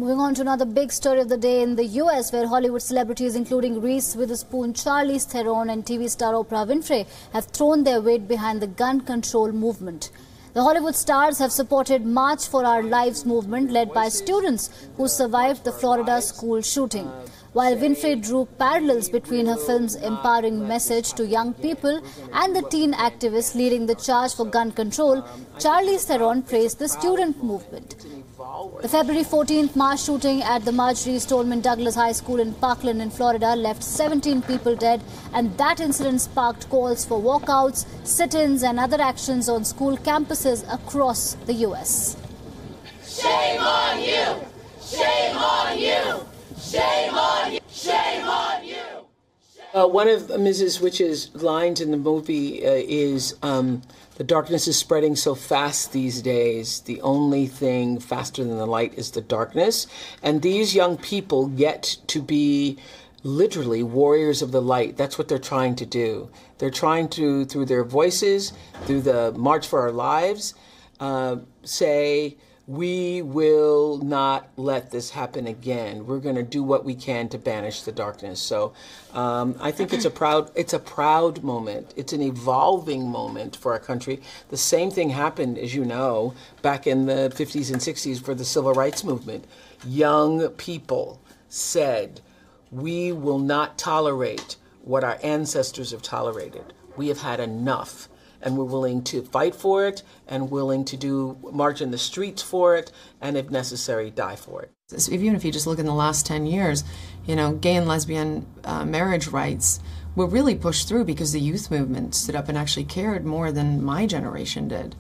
Moving on to another big story of the day in the US, where Hollywood celebrities including Reese Witherspoon, Charlize Theron and TV star Oprah Winfrey have thrown their weight behind the gun control movement. The Hollywood stars have supported March for Our Lives movement led by students who survived the Florida school shooting. While Winfrey drew parallels between her film's empowering message to young people and the teen activists leading the charge for gun control, Charlize Theron praised the student movement. The February 14th mass shooting at the Marjorie Stoneman Douglas High School in Parkland in Florida left 17 people dead, and that incident sparked calls for walkouts, sit-ins and other actions on school campuses across the U.S. Shame on you! Shame on you! Shame on you! Shame on you! One of Mrs. Witch's lines in the movie is, the darkness is spreading so fast these days. The only thing faster than the light is the darkness. And these young people get to be literally warriors of the light. That's what they're trying to do. They're trying to, through their voices, through the March for Our Lives, say, we will not let this happen again. We're going to do what we can to banish the darkness. So I think it's a proud moment. It's an evolving moment for our country. The same thing happened, as you know, back in the 50s and 60s for the civil rights movement. Young people said, we will not tolerate what our ancestors have tolerated. We have had enough. And we're willing to fight for it, and willing to march in the streets for it, and if necessary, die for it. So even if you just look in the last 10 years, you know, gay and lesbian marriage rights were really pushed through because the youth movement stood up and actually cared more than my generation did.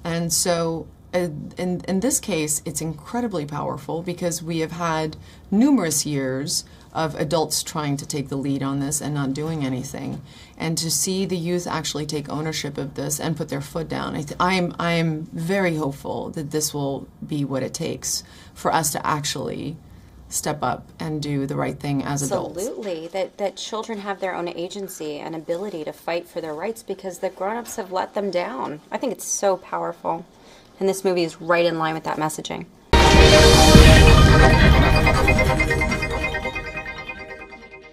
And so in this case, it's incredibly powerful because we have had numerous years of adults trying to take the lead on this and not doing anything. And to see the youth actually take ownership of this and put their foot down, I am very hopeful that this will be what it takes for us to actually step up and do the right thing as adults. Absolutely, that children have their own agency and ability to fight for their rights because the grown-ups have let them down. I think it's so powerful. And this movie is right in line with that messaging.